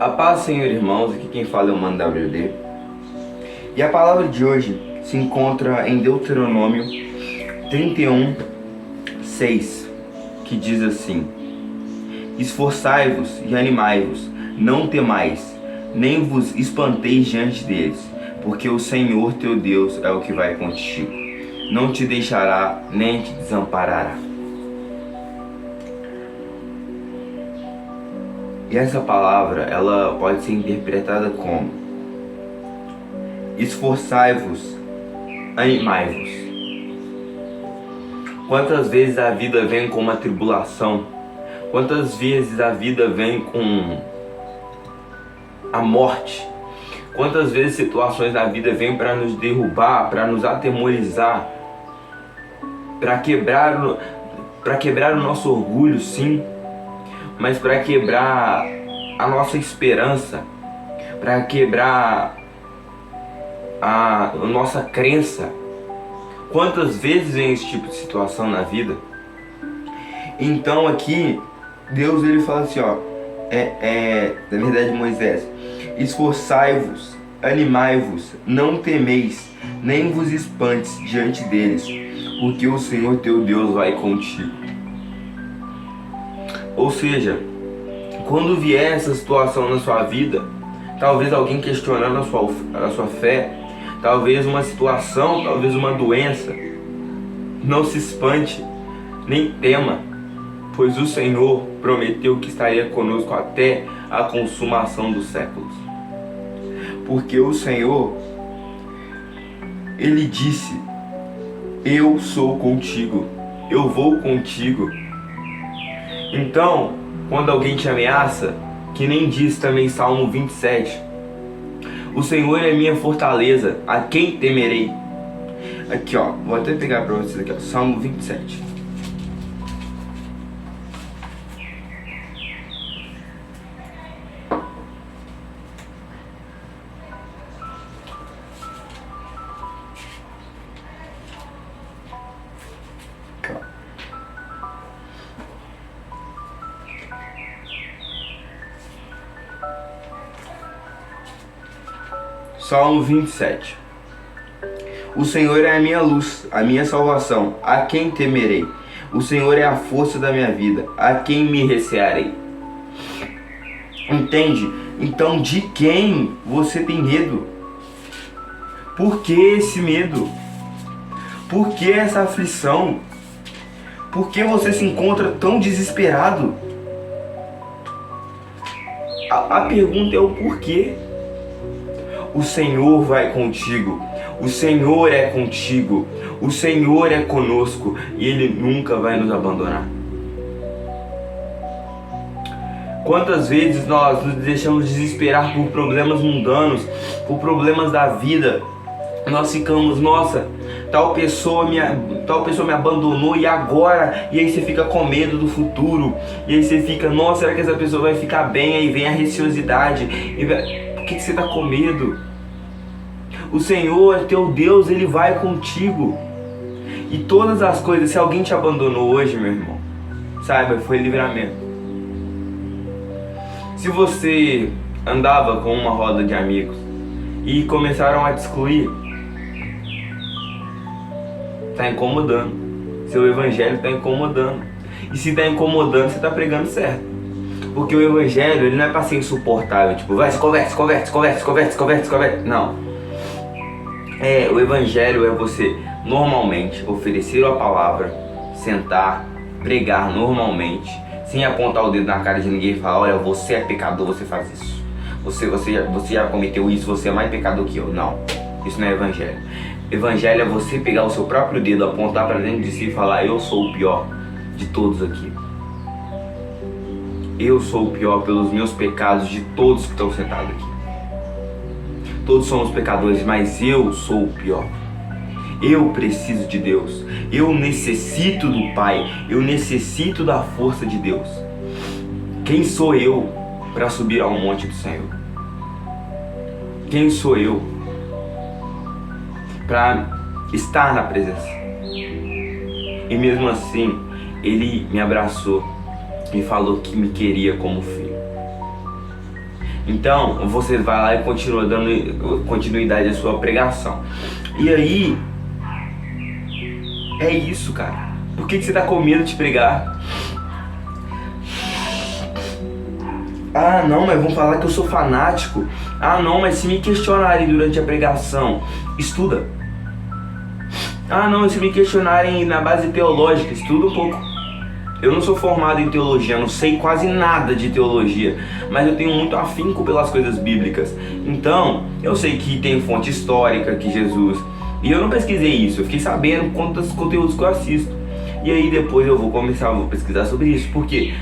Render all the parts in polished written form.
A paz, Senhor, irmãos, aqui quem fala é o Mano WD. E a palavra de hoje se encontra em Deuteronômio 31:6, que diz assim: Esforçai-vos e animai-vos, não temais, nem vos espanteis diante deles, porque o Senhor teu Deus é o que vai contigo, não te deixará nem te desamparará. E essa palavra, ela pode ser interpretada como: esforçai-vos, animai-vos. Quantas vezes a vida vem com uma tribulação? Quantas vezes a vida vem com a morte? Quantas vezes situações da vida vêm para nos derrubar, para nos atemorizar, para quebrar o nosso orgulho, sim, mas para quebrar a nossa esperança, para quebrar a nossa crença. Quantas vezes vem esse tipo de situação na vida? Então aqui Deus ele fala assim, na verdade Moisés: esforçai-vos, animai-vos, não temeis, nem vos espantes diante deles, porque o Senhor teu Deus vai contigo. Ou seja, quando vier essa situação na sua vida, talvez alguém questionando a sua fé, talvez uma situação, talvez uma doença, não se espante, nem tema, pois o Senhor prometeu que estaria conosco até a consumação dos séculos. Porque o Senhor, Ele disse: eu sou contigo, eu vou contigo. Então, quando alguém te ameaça, que nem diz também Salmo 27, o Senhor é minha fortaleza, a quem temerei? Aqui vou até pegar para vocês aqui, Salmo 27. Salmo 27. O Senhor é a minha luz, a minha salvação, a quem temerei? O Senhor é a força da minha vida, a quem me recearei? Entende? Então, de quem você tem medo? Por que esse medo? Por que essa aflição? Por que você se encontra tão desesperado? A pergunta é o porquê. O Senhor vai contigo, o Senhor é contigo, o Senhor é conosco e Ele nunca vai nos abandonar. Quantas vezes nós nos deixamos desesperar por problemas mundanos, por problemas da vida? Nós ficamos, nossa, tal pessoa me abandonou e agora? E aí você fica com medo do futuro, e aí você fica, nossa, será que essa pessoa vai ficar bem? Aí vem a receosidade, por que você está com medo? O Senhor, teu Deus, Ele vai contigo. E todas as coisas, se alguém te abandonou hoje, meu irmão, saiba, foi livramento. Se você andava com uma roda de amigos e começaram a te excluir, está incomodando. Seu evangelho está incomodando. E se está incomodando, você está pregando certo. Porque o evangelho, ele não é para ser insuportável, tipo, vai, se converte. Não. O evangelho é você normalmente oferecer a palavra, sentar, pregar normalmente, sem apontar o dedo na cara de ninguém e falar: olha, você é pecador, você faz isso. Você já cometeu isso, você é mais pecador que eu. Não, isso não é evangelho. Evangelho é você pegar o seu próprio dedo, apontar para dentro de si e falar: eu sou o pior de todos aqui. Eu sou o pior pelos meus pecados de todos que estão sentados aqui. Todos somos pecadores, mas eu sou o pior. Eu preciso de Deus. Eu necessito do Pai. Eu necessito da força de Deus. Quem sou eu para subir ao monte do Senhor? Quem sou eu para estar na presença? E mesmo assim, Ele me abraçou, me falou que me queria como filho. Então, você vai lá e continua dando continuidade à sua pregação. E aí, é isso, cara. Por que você tá com medo de pregar? Ah, não, mas vão falar que eu sou fanático. Ah, não, mas se me questionarem durante a pregação, estuda. Ah, não, se me questionarem na base teológica, estuda um pouco. Eu não sou formado em teologia, não sei quase nada de teologia, mas eu tenho muito afinco pelas coisas bíblicas. Então, eu sei que tem fonte histórica, que Jesus... E eu não pesquisei isso, eu fiquei sabendo quantos conteúdos que eu assisto. E aí depois eu vou pesquisar sobre isso, porque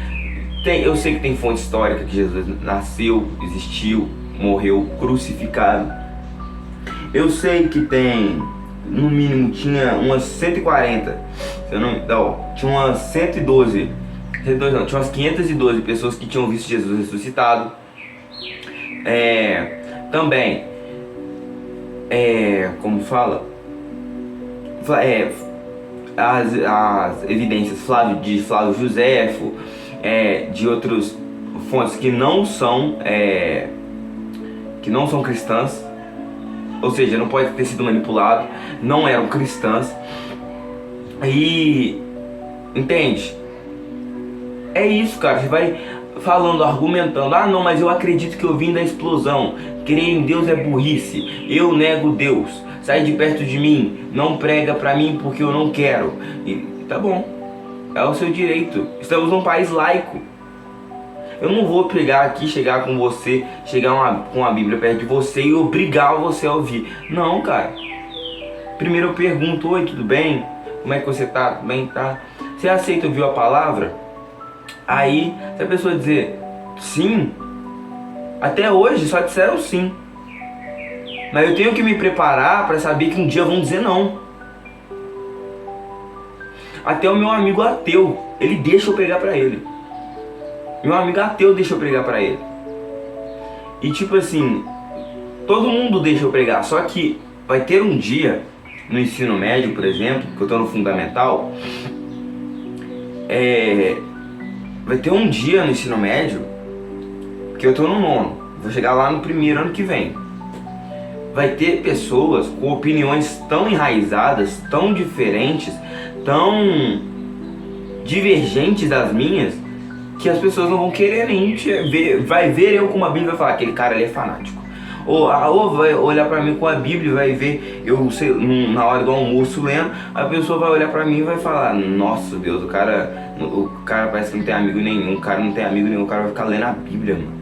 eu sei que tem fonte histórica, que Jesus nasceu, existiu, morreu, crucificado. Eu sei que tem, no mínimo, tinha umas 140, tinha umas 112, tinha umas 512 pessoas que tinham visto Jesus ressuscitado. Também, como fala? As evidências de Flávio Joséfo, de outras fontes que não são cristãs, ou seja, não pode ter sido manipulado, não eram cristãs. E entende? É isso, cara. Você vai falando, argumentando. Ah, não, mas eu acredito que eu vim da explosão. Crer em Deus é burrice. Eu nego Deus. Sai de perto de mim. Não prega pra mim porque eu não quero. E tá bom. É o seu direito. Estamos num país laico. Eu não vou pregar aqui, chegar com você, com a Bíblia perto de você e obrigar você a ouvir. Não, cara. Primeiro eu pergunto: oi, tudo bem? Como é que você tá? Tudo bem? Tá? Você aceita ouvir a palavra? Aí, se a pessoa dizer sim, até hoje só disseram sim. Mas eu tenho que me preparar para saber que um dia vão dizer não. Até o meu amigo ateu, ele deixa eu pregar para ele. Meu amigo ateu deixa eu pregar para ele. E tipo assim, todo mundo deixa eu pregar. Só que vai ter um dia, no ensino médio, por exemplo, que eu tô no fundamental, vai ter um dia no ensino médio que eu tô no nono, vou chegar lá no primeiro ano que vem. Vai ter pessoas com opiniões tão enraizadas, tão diferentes, tão divergentes das minhas, que as pessoas não vão querer nem ver. Vai ver eu com uma Bíblia e vai falar: aquele cara ali é fanático. Ou vai olhar pra mim com a Bíblia e vai ver eu na hora do almoço lendo. A pessoa vai olhar pra mim e vai falar: nossa Deus, o cara parece que não tem amigo nenhum. O cara não tem amigo nenhum, o cara vai ficar lendo a Bíblia, mano.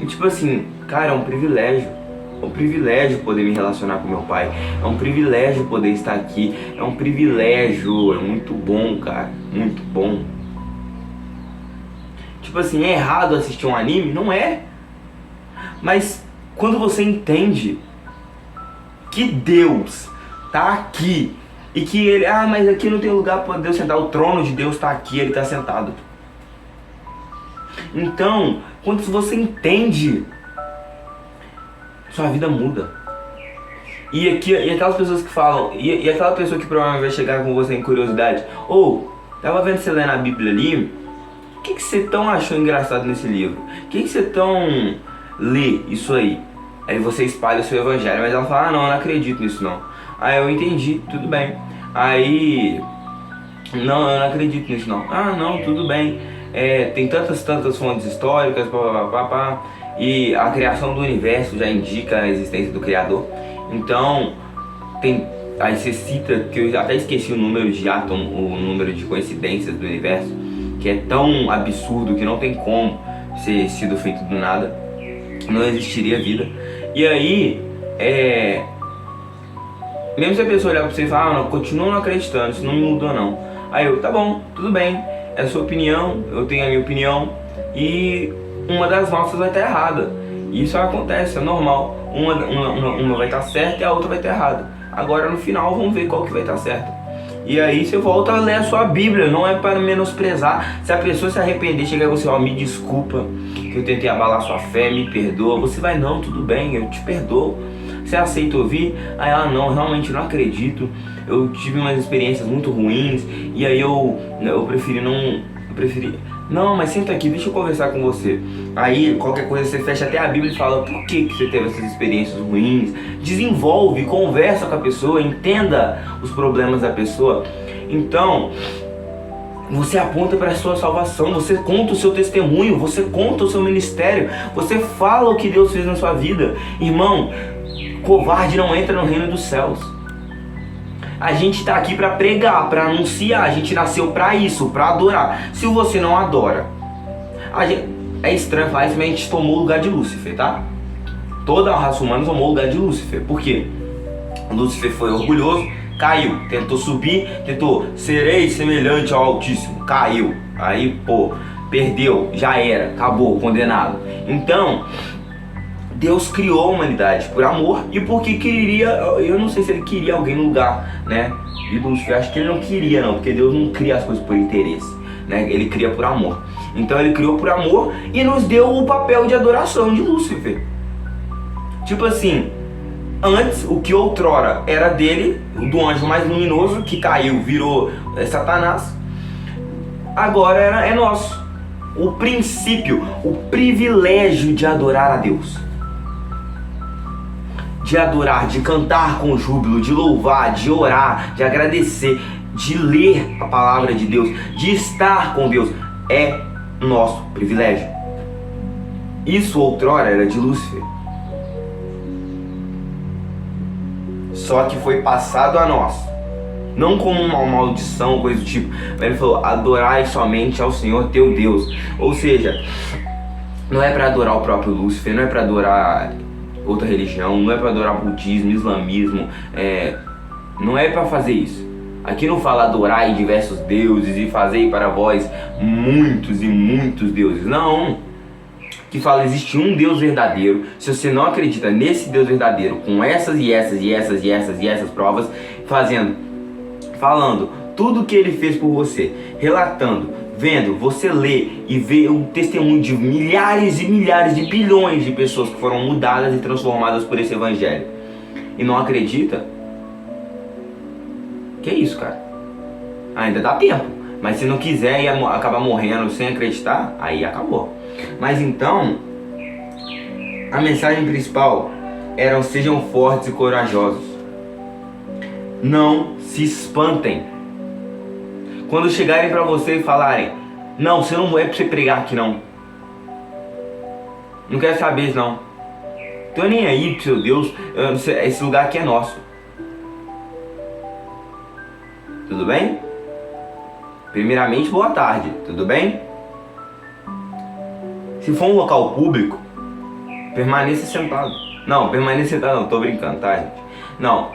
E tipo assim, cara, é um privilégio. É um privilégio poder me relacionar com meu pai. É um privilégio poder estar aqui. É um privilégio, é muito bom, cara. Muito bom. Tipo assim, é errado assistir um anime? Não é. Mas quando você entende que Deus tá aqui e que ele, mas aqui não tem lugar para Deus sentar, o trono de Deus tá aqui, ele tá sentado. Então, quando você entende, sua vida muda. E aquelas pessoas que falam, e aquela pessoa que provavelmente vai chegar com você em curiosidade: tava vendo você lendo a Bíblia ali, o que você tão achou engraçado nesse livro? O que você tão lê isso aí? Aí você espalha o seu evangelho, mas ela fala: não, eu não acredito nisso não. Aí eu entendi, tudo bem. Aí, não, eu não acredito nisso não. Não, tudo bem. Tem tantas fontes históricas, e a criação do universo já indica a existência do Criador. Então, aí você cita, que eu até esqueci o número de átomos, o número de coincidências do universo, que é tão absurdo que não tem como ser sido feito do nada, não existiria vida. E aí, mesmo se a pessoa olhar pra você e falar: não, continua não acreditando, isso não me mudou não. Aí eu: tá bom, tudo bem, é a sua opinião, eu tenho a minha opinião, e uma das nossas vai estar errada. Isso acontece, é normal. Uma vai estar certa e a outra vai estar errada. Agora no final vamos ver qual que vai estar certa. E aí você volta a ler a sua Bíblia, não é para menosprezar. Se a pessoa se arrepender, chegar e você: me desculpa que eu tentei abalar sua fé, me perdoa. Você vai: não, tudo bem, eu te perdoo. Você aceita ouvir? Aí ela: não, realmente não acredito. Eu tive umas experiências muito ruins e aí eu preferi Não, mas senta aqui, deixa eu conversar com você. Aí, qualquer coisa, você fecha até a Bíblia e fala por que você teve essas experiências ruins. Desenvolve, conversa com a pessoa, entenda os problemas da pessoa. Então, você aponta para a sua salvação, você conta o seu testemunho, você conta o seu ministério, você fala o que Deus fez na sua vida. Irmão, covarde não entra no reino dos céus. A gente está aqui para pregar, para anunciar, a gente nasceu para isso, para adorar. Se você não adora, é estranho falar isso, mas a gente tomou o lugar de Lúcifer, tá? Toda a raça humana tomou o lugar de Lúcifer. Por quê? Lúcifer foi orgulhoso, caiu, tentou subir, tentou serei semelhante ao Altíssimo, caiu, aí perdeu, já era, acabou, condenado. Então, Deus criou a humanidade por amor e porque queria, eu não sei se ele queria alguém no lugar, né, de Lúcifer. Acho que ele não queria não, porque Deus não cria as coisas por interesse, né, ele cria por amor. Então ele criou por amor e nos deu o papel de adoração de Lúcifer. Tipo assim, antes o que outrora era dele, do anjo mais luminoso que caiu, virou Satanás, agora é nosso. O princípio, o privilégio de adorar a Deus, de adorar, de cantar com júbilo, de louvar, de orar, de agradecer, de ler a palavra de Deus, de estar com Deus, é nosso privilégio. Isso outrora era de Lúcifer, só que foi passado a nós, não como uma maldição, coisa do tipo. Ele falou: adorai somente ao Senhor teu Deus. Ou seja, não é para adorar o próprio Lúcifer, não é para adorar outra religião, não é para adorar budismo, islamismo, não é para fazer isso. Aqui não fala adorar diversos deuses e fazer para vós muitos e muitos deuses, não. Que fala, existe um Deus verdadeiro. Se você não acredita nesse Deus verdadeiro, com essas e essas e essas e essas e essas provas, falando tudo que ele fez por você, relatando, vendo, você lê e vê o testemunho de milhares e milhares de bilhões de pessoas que foram mudadas e transformadas por esse evangelho, e não acredita? Que isso, cara? Ainda dá tempo, mas se não quiser e acabar morrendo sem acreditar, aí acabou. Mas então, a mensagem principal era: sejam fortes e corajosos, não se espantem. Quando chegarem para você e falarem: não, você não é para você pregar aqui não, não quero saber não, tô nem aí pro seu Deus, esse lugar aqui é nosso. Tudo bem? Primeiramente, boa tarde, tudo bem? Se for um local público, permaneça sentado. Não, permaneça sentado não, tô brincando, tá, gente? Não.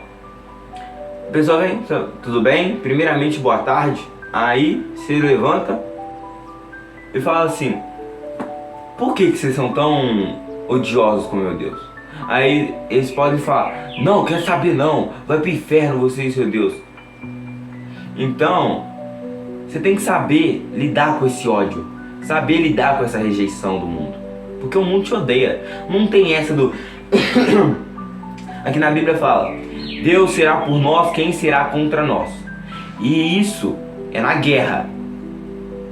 A pessoa vem: tudo bem? Primeiramente, boa tarde. Aí, se levanta e fala assim: por que vocês são tão odiosos com meu Deus? Aí, eles podem falar: não, quero saber não, vai pro inferno você e seu Deus. Então, você tem que saber lidar com esse ódio, saber lidar com essa rejeição do mundo, porque o mundo te odeia. Não tem essa do... Aqui na Bíblia fala: Deus será por nós, quem será contra nós? E isso é na guerra,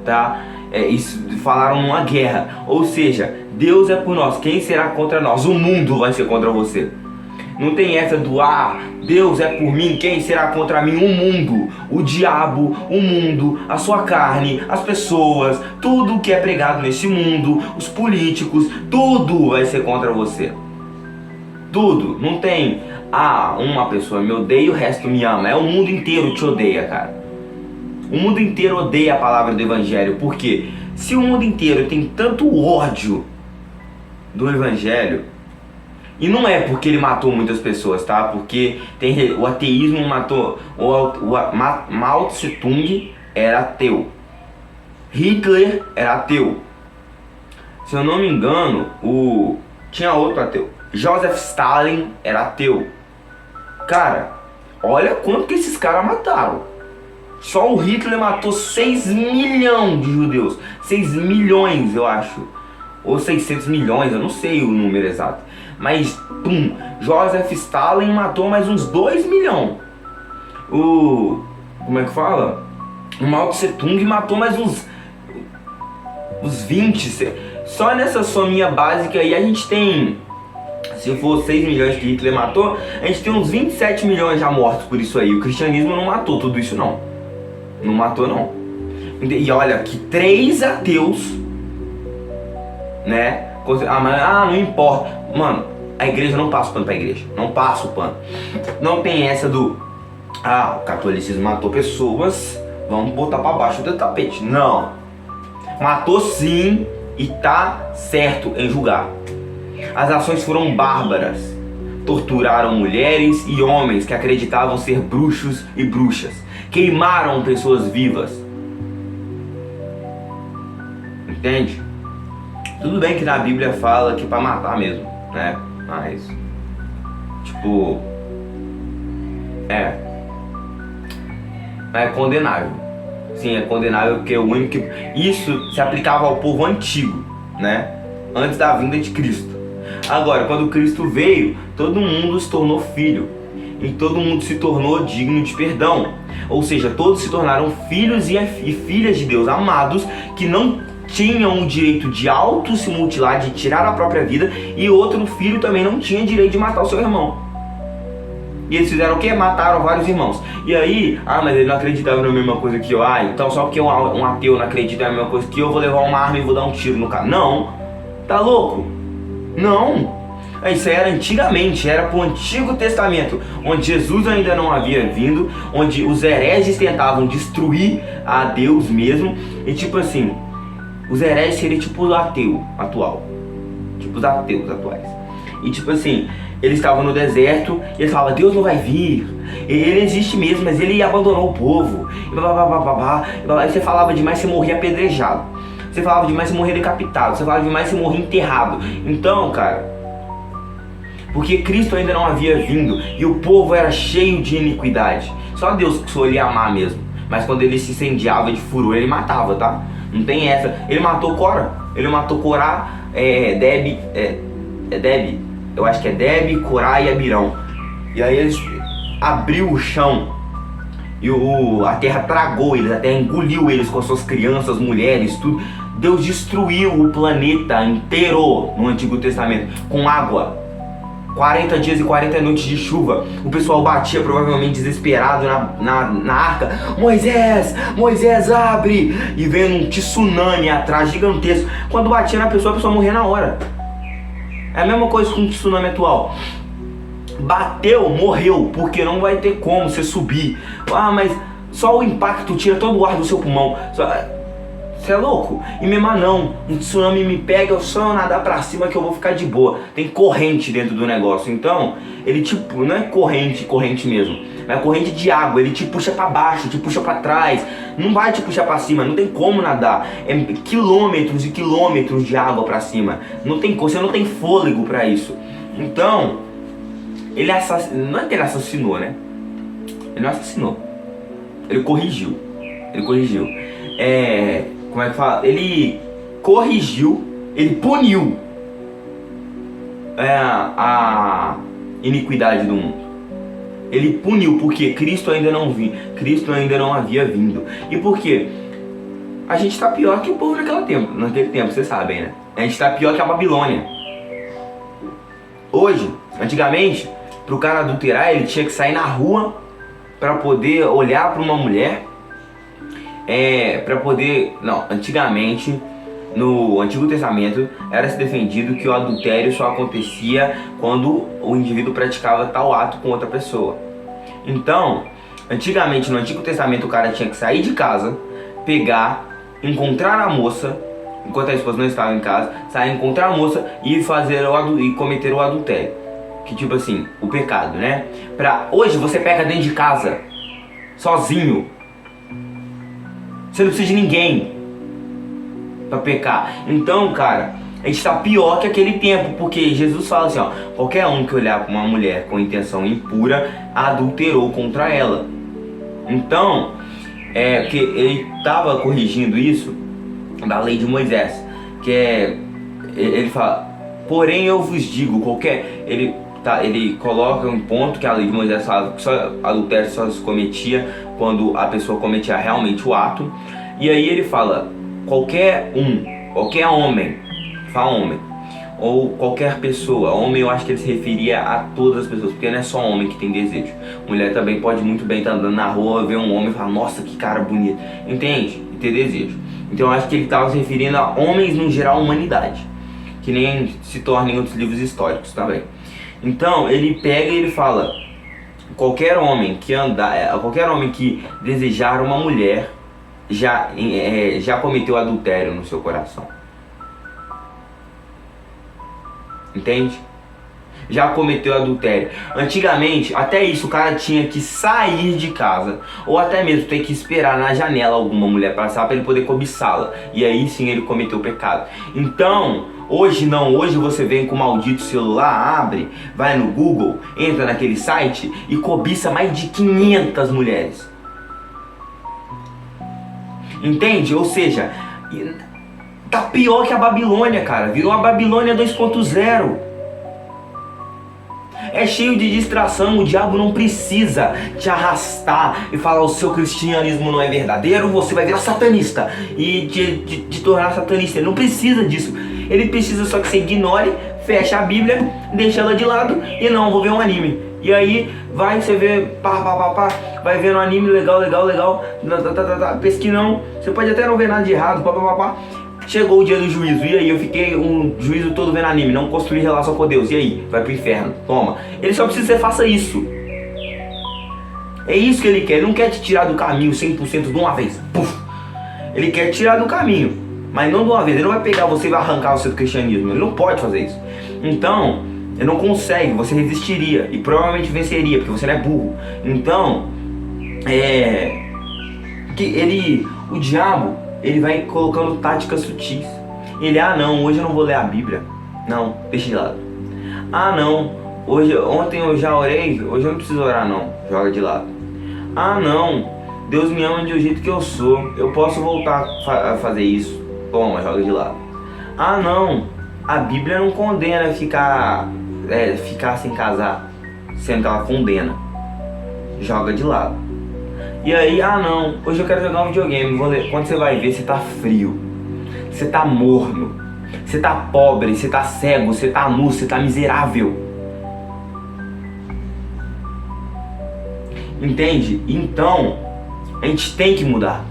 tá? Isso falaram numa guerra, ou seja, Deus é por nós, quem será contra nós? O mundo vai ser contra você. Não tem essa do Deus é por mim, quem será contra mim? O mundo, o diabo, o mundo, a sua carne, as pessoas, tudo que é pregado nesse mundo, os políticos, tudo vai ser contra você. Tudo, não tem uma pessoa me odeia e o resto me ama. É o mundo inteiro te odeia, cara. O mundo inteiro odeia a palavra do evangelho. Por quê? Se o mundo inteiro tem tanto ódio do evangelho, e não é porque ele matou muitas pessoas, tá? Porque o ateísmo matou. Mao Tse Tung era ateu. Hitler era ateu. Se eu não me engano, tinha outro ateu. Joseph Stalin era ateu. Cara, olha quanto que esses caras mataram. Só o Hitler matou 6 milhões de judeus. 6 milhões, eu acho. Ou 600 milhões, eu não sei o número exato. Mas, Joseph Stalin matou mais uns 2 milhões. Como é que fala? O Mao Tse Tung matou mais uns os 20, só nessa sominha básica aí a gente tem, se for 6 milhões que Hitler matou, a gente tem uns 27 milhões já mortos por isso aí. O cristianismo não matou tudo isso não. Não matou não. E olha que 3 ateus, né? Não importa. Mano, a igreja não passa o pano pra igreja. Não passa o pano. Não tem essa do o catolicismo matou pessoas, vamos botar pra baixo do tapete. Não. Matou sim e tá certo em julgar. As ações foram bárbaras. Torturaram mulheres e homens que acreditavam ser bruxos e bruxas. Queimaram pessoas vivas. Entende? Tudo bem que na Bíblia fala que é pra matar mesmo, né? Mas, tipo, é condenável. Sim, é condenável porque o único que... Isso se aplicava ao povo antigo, né? Antes da vinda de Cristo. Agora, quando Cristo veio, todo mundo se tornou filho. E todo mundo se tornou digno de perdão. Ou seja, todos se tornaram filhos e filhas de Deus amados, que não tinham o direito de auto se mutilar, de tirar a própria vida, e outro filho também não tinha direito de matar o seu irmão. E eles fizeram o quê? Mataram vários irmãos. E aí, mas ele não acreditava na mesma coisa que eu. Então só porque um ateu não acredita na mesma coisa que eu, vou levar uma arma e vou dar um tiro no cara. Não! Tá louco? Não! Isso era antigamente, era pro Antigo Testamento, onde Jesus ainda não havia vindo, onde os hereges tentavam destruir a Deus mesmo. E tipo assim, os hereges seriam tipo o ateu atual. Tipo os ateus atuais. E tipo assim, eles estavam no deserto e eles falavam, Deus não vai vir, ele existe mesmo, mas ele abandonou o povo. E você falava demais, você morria apedrejado. Você falava demais, você morria decapitado. Você falava demais, você morria enterrado. Então, cara, porque Cristo ainda não havia vindo e o povo era cheio de iniquidade. Só Deus que solia amar mesmo. Mas quando ele se incendiava de furor, ele matava, tá? Não tem essa. Ele matou Cora. Ele matou Corá, Debe, eu acho que é Debe, Corá e Abirão. E aí eles abriu o chão e a terra tragou eles, a terra engoliu eles com as suas crianças, mulheres, tudo. Deus destruiu o planeta inteiro no Antigo Testamento com água. 40 dias e 40 noites de chuva. O pessoal batia provavelmente desesperado na arca. Moisés, abre! E veio um tsunami atrás gigantesco. Quando batia na pessoa, a pessoa morria na hora. É a mesma coisa com o tsunami atual. Bateu, morreu, porque não vai ter como você subir. Mas só o impacto tira todo o ar do seu pulmão. Você é louco? E mesmo não, um tsunami me pega, eu só nadar pra cima que eu vou ficar de boa. Tem corrente dentro do negócio. Então, ele tipo, não é corrente mesmo. É corrente de água, ele te puxa pra baixo, te puxa pra trás. Não vai te puxar pra cima, não tem como nadar. É quilômetros e quilômetros de água pra cima. Não tem, você não tem fôlego pra isso. Então, ele não é que ele assassinou, né? Ele não assassinou. Ele corrigiu. Como é que fala? Ele corrigiu, ele puniu a iniquidade do mundo. Ele puniu porque Cristo ainda não havia vindo. E por quê? A gente está pior que o povo naquele tempo, vocês sabem, né? A gente está pior que a Babilônia. Hoje, antigamente, para o cara adulterar, ele tinha que sair na rua para poder olhar para uma mulher. Antigamente, no Antigo Testamento, era-se defendido que o adultério só acontecia quando o indivíduo praticava tal ato com outra pessoa. Então, antigamente, no Antigo Testamento, o cara tinha que sair de casa, encontrar a moça, enquanto a esposa não estava em casa, encontrar a moça e cometer o adultério. Que tipo assim, o pecado, né? Hoje você peca dentro de casa, sozinho. Você não precisa de ninguém pra pecar. Então, cara, a gente tá pior que aquele tempo, porque Jesus fala assim, qualquer um que olhar pra uma mulher com intenção impura, adulterou contra ela. Então, que ele tava corrigindo isso da lei de Moisés, ele fala, porém eu vos digo, ele coloca um ponto que a lei de Moisés fala que adultério só se cometia quando a pessoa cometia realmente o ato. E aí ele fala, qualquer um qualquer homem, fala homem, ou qualquer pessoa. Homem, eu acho que ele se referia a todas as pessoas, porque não é só homem que tem desejo. Mulher também pode muito bem estar andando na rua, ver um homem e falar, nossa, que cara bonito, entende? E ter desejo. Então eu acho que ele estava se referindo a homens no geral, a humanidade, que nem se torna em outros livros históricos também. Então ele pega e ele fala, qualquer homem que desejar uma mulher já cometeu adultério no seu coração. Entende? Já cometeu adultério. Antigamente, até isso, o cara tinha que sair de casa, ou até mesmo ter que esperar na janela alguma mulher passar para ele poder cobiçá-la. E aí sim ele cometeu o pecado. Então, hoje não, hoje você vem com o maldito celular, abre, vai no Google, entra naquele site e cobiça mais de 500 mulheres. Entende? Ou seja, tá pior que a Babilônia, cara. Virou a Babilônia 2.0. É cheio de distração. O diabo não precisa te arrastar e falar o seu cristianismo não é verdadeiro, você vai virar satanista e te tornar satanista. Ele não precisa disso. Ele precisa só que você ignore, fecha a Bíblia, deixa ela de lado e não, vou ver um anime. E aí vai, você vê, vai vendo um anime legal, pesquinão, você pode até não ver nada de errado, Chegou o dia do juízo, e aí eu fiquei um juízo todo vendo anime, não construí relação com Deus, e aí? Vai pro inferno, toma. Ele só precisa que você faça isso. É isso que ele quer, ele não quer te tirar do caminho 100% de uma vez. Puf. Ele quer te tirar do caminho, mas não de uma vez, ele não vai pegar você e vai arrancar você do cristianismo, ele não pode fazer isso. Então, ele não consegue, você resistiria, e provavelmente venceria, porque você não é burro. Então, o diabo, ele vai colocando táticas sutis. Ele, não, hoje eu não vou ler a Bíblia. Não, deixa de lado. Não, ontem eu já orei, hoje eu não preciso orar não, joga de lado. Não, Deus me ama do jeito que eu sou, eu posso voltar a fazer isso. Toma, joga de lado. Não, a Bíblia não condena ficar sem casar, sendo que ela condena. Joga de lado. E aí, não, hoje eu quero jogar um videogame, vou ler. Quando você vai ver, você tá frio, você tá morno, você tá pobre, você tá cego, você tá nu, você tá miserável. Entende? Então, a gente tem que mudar.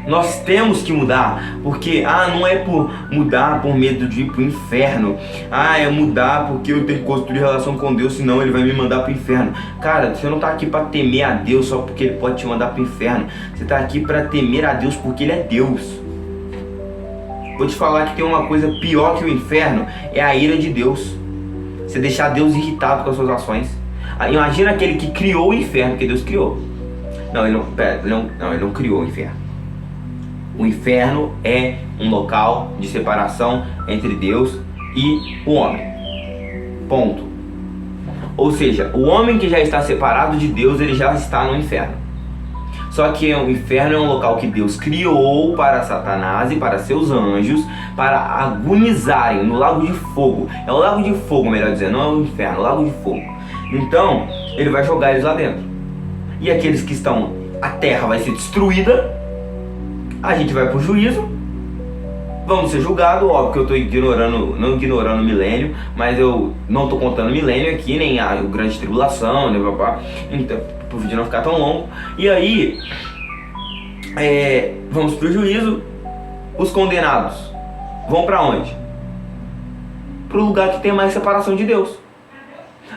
Nós temos que mudar, porque não é por mudar por medo de ir pro inferno. É mudar porque eu tenho que construir relação com Deus, senão ele vai me mandar pro inferno. Cara, você não tá aqui para temer a Deus só porque ele pode te mandar pro inferno. Você tá aqui para temer a Deus porque ele é Deus. Vou te falar que tem uma coisa pior que o inferno, é a ira de Deus. Você deixar Deus irritado com as suas ações. Imagina aquele que criou o inferno, que Deus criou. Ele não criou o inferno. O inferno é um local de separação entre Deus e o homem. Ponto. Ou seja, o homem que já está separado de Deus, ele já está no inferno. Só que o inferno é um local que Deus criou para Satanás e para seus anjos, para agonizarem no lago de fogo. É o lago de fogo, melhor dizendo, não é o inferno, é o lago de fogo. Então, ele vai jogar eles lá dentro. E aqueles que estão, a terra vai ser destruída, a gente vai pro juízo, vamos ser julgados. Óbvio que eu estou não ignorando o milênio, mas eu não estou contando o milênio aqui, nem a grande tribulação, né, papá. Então, pro vídeo não ficar tão longo. E aí, vamos pro juízo. Os condenados vão para onde? Pro lugar que tem mais separação de Deus,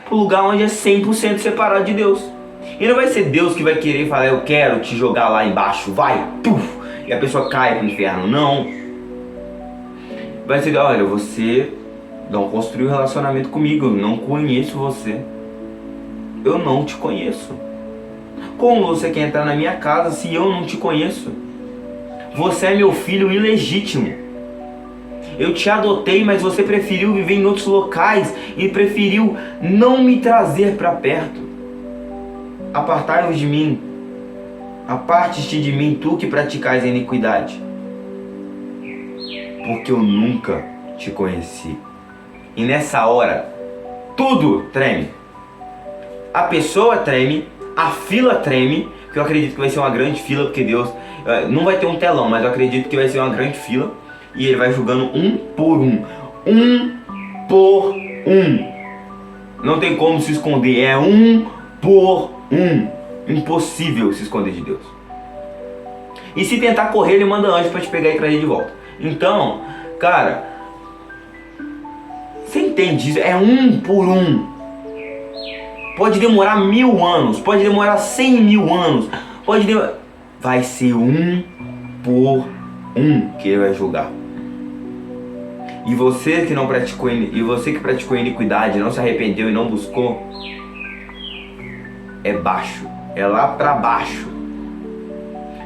pro lugar onde é 100% separado de Deus. E não vai ser Deus que vai querer falar, eu quero te jogar lá embaixo, vai, puf, e a pessoa cai pro inferno. Não. Vai ser, olha, você não construiu um relacionamento comigo, eu não conheço você. Eu não te conheço. Como você quer entrar na minha casa se eu não te conheço? Você é meu filho ilegítimo. Eu te adotei, mas você preferiu viver em outros locais e preferiu não me trazer para perto. Apartai-vos de mim. Aparte-te de mim, tu que praticais a iniquidade. Porque eu nunca te conheci. E nessa hora, tudo treme. A pessoa treme, a fila treme, que eu acredito que vai ser uma grande fila, porque Deus... Não vai ter um telão, mas eu acredito que vai ser uma grande fila. E ele vai julgando um por um. Um por um. Não tem como se esconder. É um por um. Impossível se esconder de Deus. E se tentar correr, ele manda anjo para te pegar e trazer de volta. Então, cara, você entende isso? É um por um. Pode demorar 1000 anos, pode demorar 100.000 anos, pode demorar... Vai ser um por um que ele vai julgar. E você que não praticou, e você que praticou iniquidade, não se arrependeu e não buscou, é baixo, é lá pra baixo.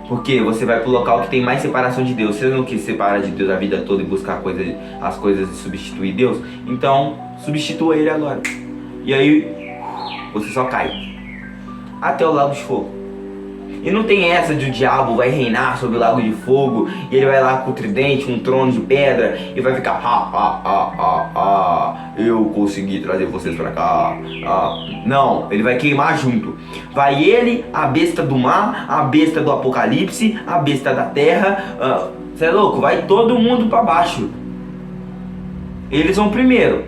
Porque você vai pro local que tem mais separação de Deus. Você não quis separar de Deus a vida toda e buscar as coisas e substituir Deus? Então, substitua ele agora. E aí, você só cai até o lago de fogo. E não tem essa de o diabo vai reinar sobre o lago de fogo e ele vai lá com o tridente, um trono de pedra e vai ficar eu consegui trazer vocês pra cá. Não, ele vai queimar junto. Vai ele, a besta do mar, a besta do apocalipse, a besta da terra. Você é louco? Vai todo mundo pra baixo. Eles vão primeiro,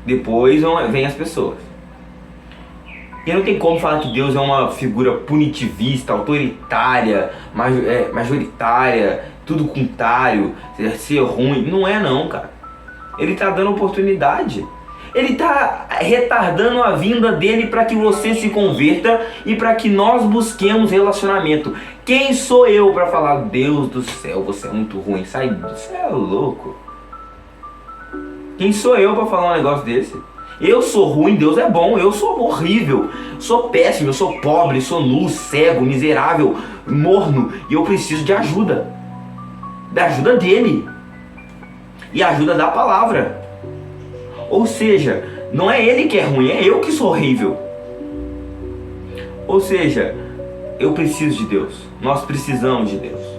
depois vem as pessoas. E não tem como falar que Deus é uma figura punitivista, autoritária, majoritária, tudo contrário, ser ruim. Não é não, cara. Ele tá dando oportunidade. Ele tá retardando a vinda dele para que você se converta e para que nós busquemos relacionamento. Quem sou eu para falar, Deus do céu, você é muito ruim, sai do céu, louco. Quem sou eu para falar um negócio desse? Eu sou ruim, Deus é bom, eu sou horrível, sou péssimo, eu sou pobre, sou nu, cego, miserável, morno e eu preciso de ajuda. Da ajuda dele. E a ajuda da palavra. Ou seja, não é ele que é ruim, é eu que sou horrível. Ou seja, eu preciso de Deus, nós precisamos de Deus.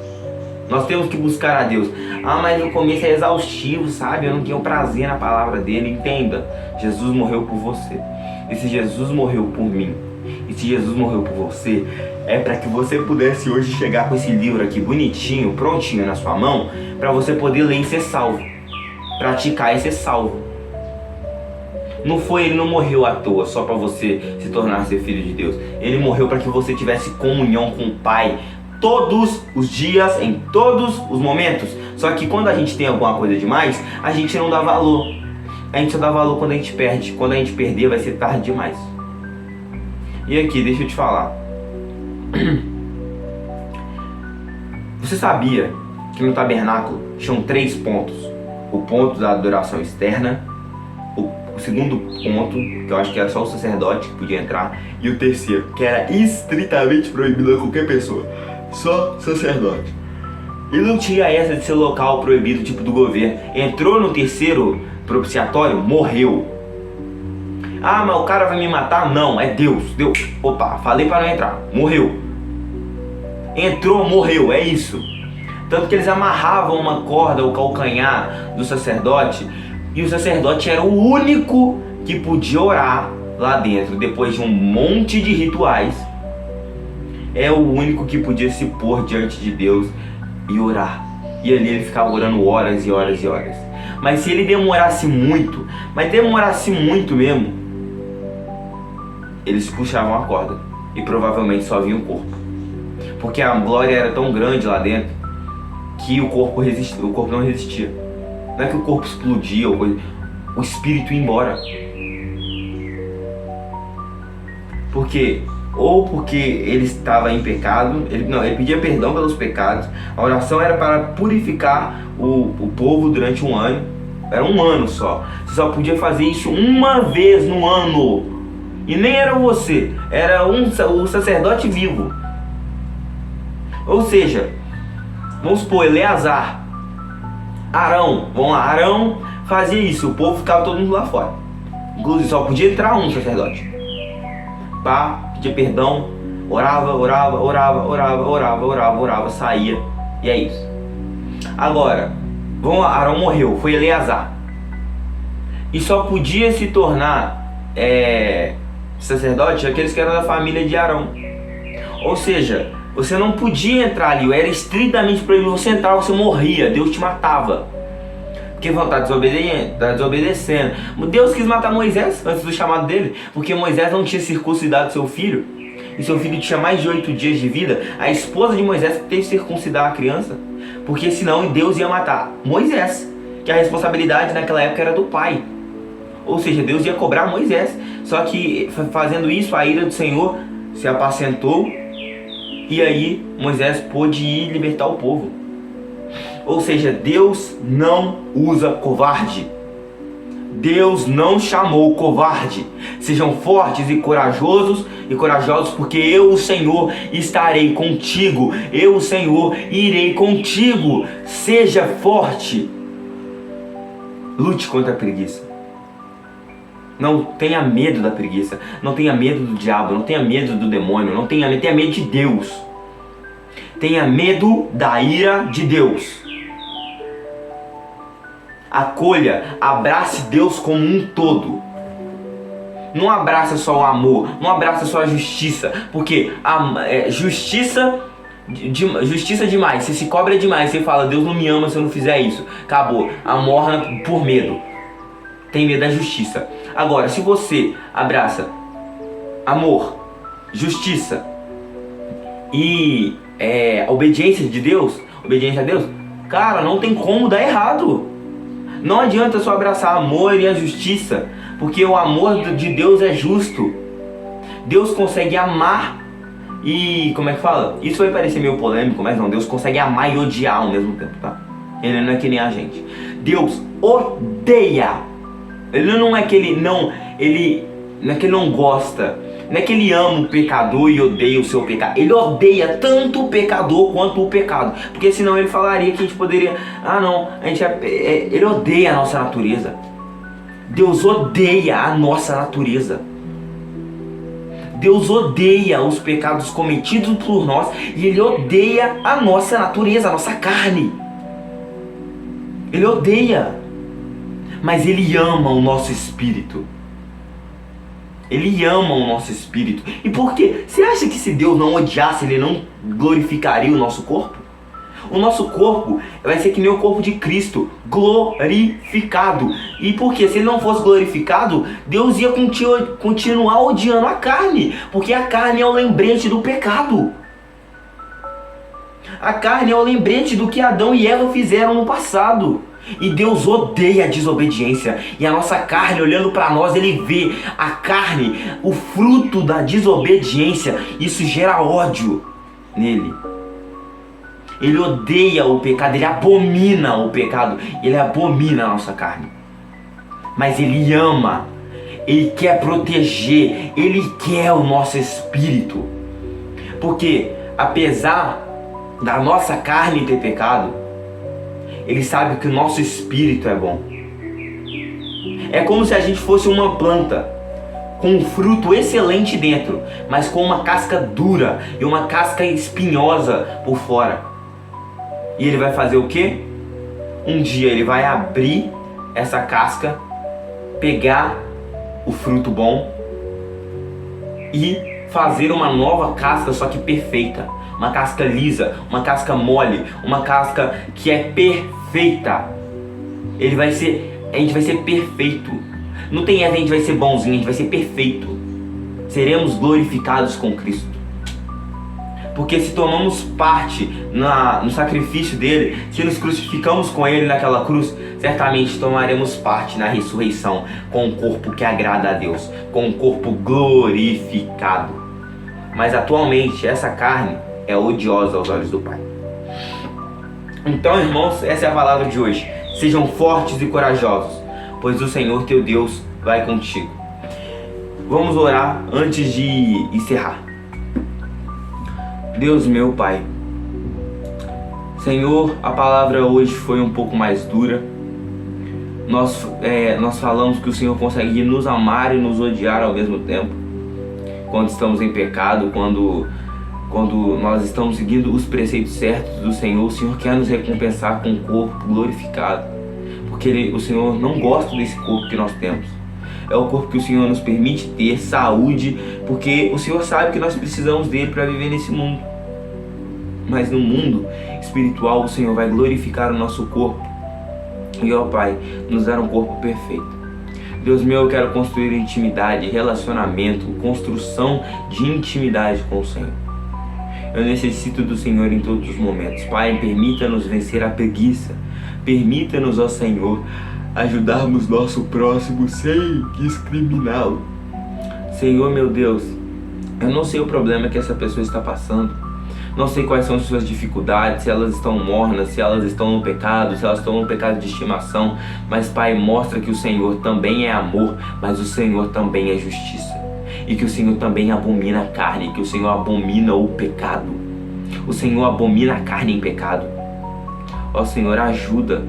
Nós temos que buscar a Deus. Mas no começo é exaustivo, sabe? Eu não tenho prazer na palavra dele. Entenda, Jesus morreu por você. E se Jesus morreu por mim, e se Jesus morreu por você, é para que você pudesse hoje chegar com esse livro aqui bonitinho, prontinho na sua mão, para você poder ler e ser salvo, praticar e ser salvo. Ele não morreu à toa só para você se tornar ser filho de Deus. Ele morreu para que você tivesse comunhão com o Pai todos os dias, em todos os momentos. Só que quando a gente tem alguma coisa demais, a gente não dá valor. A gente só dá valor quando a gente perde. Quando a gente perder, vai ser tarde demais. E aqui, deixa eu te falar. Você sabia que no tabernáculo tinham 3 pontos? O ponto da adoração externa, o segundo ponto, que eu acho que era só o sacerdote que podia entrar, e o terceiro, que era estritamente proibido a qualquer pessoa, só sacerdote. E não tinha essa de ser local proibido, tipo do governo. Entrou no terceiro propiciatório, morreu. Mas o cara vai me matar? Não, é Deus. Opa, falei para não entrar, morreu. Entrou, morreu, é isso. Tanto que eles amarravam uma corda ao calcanhar do sacerdote, e o sacerdote era o único que podia orar lá dentro. Depois de um monte de rituais, é o único que podia se pôr diante de Deus e orar. E ali ele ficava orando horas e horas e horas. Mas se ele demorasse muito, mas demorasse muito mesmo, eles puxavam a corda e provavelmente só vinha o corpo. Porque a glória era tão grande lá dentro que o corpo não resistia. Não é que o corpo explodia, o espírito ia embora. Porque ele estava em pecado, ele pedia perdão pelos pecados. A oração era para purificar o povo durante um ano. Era um ano só. Você só podia fazer isso uma vez no ano. E nem era você, era o sacerdote vivo. Ou seja, vamos supor, Eleazar, Arão, vamos lá, Arão fazia isso, o povo ficava todo mundo lá fora. Inclusive só podia entrar um sacerdote. Pedia perdão, orava, saía. E é isso. Agora, vamos lá, Arão morreu, foi Eleazar. E só podia se tornar sacerdote aqueles que eram da família de Arão. Ou seja, Você não podia entrar ali, era estritamente proibido. Você entrar, você morria, Deus te matava. Porque vão estar desobedecendo. Deus quis matar Moisés antes do chamado dele, porque Moisés não tinha circuncidado seu filho, e seu filho tinha mais de 8 dias de vida. A esposa de Moisés teve que circuncidar a criança, porque senão Deus ia matar Moisés, que a responsabilidade naquela época era do pai. Ou seja, Deus ia cobrar Moisés. Só que fazendo isso, a ira do Senhor se apacentou, e aí Moisés pôde ir libertar o povo. Ou seja, Deus não usa covarde. Deus não chamou covarde. Sejam fortes e corajosos porque eu, o Senhor, estarei contigo. Eu, o Senhor, irei contigo. Seja forte. Lute contra a preguiça. Não tenha medo da preguiça. Não tenha medo do diabo. Não tenha medo do demônio. Não tenha medo de Deus. Tenha medo da ira de Deus. Acolha, abrace Deus como um todo. Não abraça só o amor, não abraça só a justiça, porque justiça demais, você se cobra demais, você fala, Deus não me ama se eu não fizer isso. Acabou, amorra por medo. Tem medo da justiça. Agora, se você abraça amor, justiça e obediência a Deus, cara, não tem como dar errado. Não adianta só abraçar amor e a justiça, porque o amor de Deus é justo. Deus consegue amar e... como é que fala? Isso vai parecer meio polêmico, mas não. Deus consegue amar e odiar ao mesmo tempo, tá? Ele não é que nem a gente. Deus odeia. Ele não é que ele não gosta. Não é que ele ama o pecador e odeia o seu pecado. Ele odeia tanto o pecador quanto o pecado. Porque senão ele falaria que a gente poderia... ele odeia a nossa natureza. Deus odeia a nossa natureza. Deus odeia os pecados cometidos por nós. E Ele odeia a nossa natureza, a nossa carne. Ele odeia. Mas Ele ama o nosso espírito. Ele ama o nosso espírito. E por quê? Você acha que se Deus não odiasse, Ele não glorificaria o nosso corpo? O nosso corpo vai ser que nem o corpo de Cristo, glorificado. E por quê? Se Ele não fosse glorificado, Deus ia continuar odiando a carne, porque a carne é o lembrete do pecado. A carne é o lembrete do que Adão e Eva fizeram no passado. E Deus odeia a desobediência. E a nossa carne, olhando para nós, Ele vê a carne, o fruto da desobediência. Isso gera ódio nele. Ele odeia o pecado, Ele abomina o pecado, Ele abomina a nossa carne. Mas Ele ama, Ele quer proteger, Ele quer o nosso espírito. Porque apesar da nossa carne ter pecado, Ele sabe que o nosso espírito é bom. É como se a gente fosse uma planta com um fruto excelente dentro, mas com uma casca dura e uma casca espinhosa por fora. E Ele vai fazer o quê? Um dia Ele vai abrir essa casca, pegar o fruto bom e fazer uma nova casca, só que perfeita. Uma casca lisa, uma casca mole, uma casca que é perfeita. A gente vai ser perfeito. Não tem essa, a gente vai ser bonzinho, a gente vai ser perfeito. Seremos glorificados com Cristo. Porque se tomamos parte no sacrifício dele, se nos crucificamos com ele naquela cruz, certamente tomaremos parte na ressurreição com um corpo que agrada a Deus, com um corpo glorificado. Mas atualmente essa carne é odiosa aos olhos do Pai. Então, irmãos, essa é a palavra de hoje. Sejam fortes e corajosos, pois o Senhor teu Deus vai contigo. Vamos orar antes de encerrar. Deus meu Pai, Senhor, a palavra hoje foi um pouco mais dura. Nós falamos que o Senhor consegue nos amar e nos odiar ao mesmo tempo. Quando estamos em pecado, quando nós estamos seguindo os preceitos certos do Senhor, o Senhor quer nos recompensar com um corpo glorificado. Porque o Senhor não gosta desse corpo que nós temos. É o corpo que o Senhor nos permite ter saúde, porque o Senhor sabe que nós precisamos dele para viver nesse mundo. mas no mundo espiritual o Senhor vai glorificar o nosso corpo e, ó Pai, nos dar um corpo perfeito. Deus meu, eu quero construir intimidade, relacionamento, construção de intimidade com o Senhor. Eu necessito do Senhor em todos os momentos. Pai, permita-nos vencer a preguiça. Permita-nos, ó Senhor, ajudarmos nosso próximo sem discriminá-lo. Senhor, meu Deus, eu não sei o problema que essa pessoa está passando. Não sei quais são as suas dificuldades, se elas estão mornas, se elas estão no pecado, se elas estão no pecado de estimação. Mas, Pai, mostra que o Senhor também é amor, mas o Senhor também é justiça. E que o Senhor também abomina a carne, que o Senhor abomina o pecado. O Senhor abomina a carne em pecado. Ó Senhor, ajuda.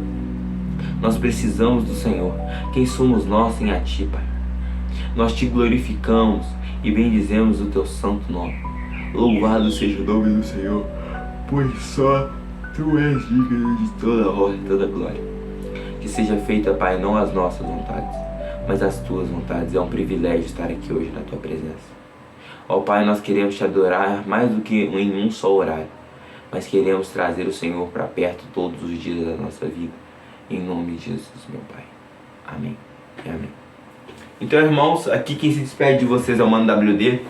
Nós precisamos do Senhor. Quem somos nós sem a Ti, Pai? Nós Te glorificamos e bendizemos o Teu santo nome. Louvado seja o nome do Senhor, pois só Tu és digno de toda honra e toda glória. Que seja feita, Pai, não as nossas vontades, mas as Tuas vontades. É um privilégio estar aqui hoje na Tua presença. Ó Pai, nós queremos Te adorar mais do que em um só horário, mas queremos trazer o Senhor para perto todos os dias da nossa vida. Em nome de Jesus, meu Pai. Amém e amém. Então, irmãos, aqui quem se despede de vocês é o Mano WD.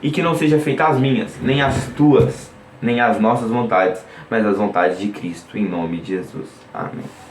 E que não seja feita as minhas, nem as tuas, nem as nossas vontades, mas as vontades de Cristo, em nome de Jesus. Amém.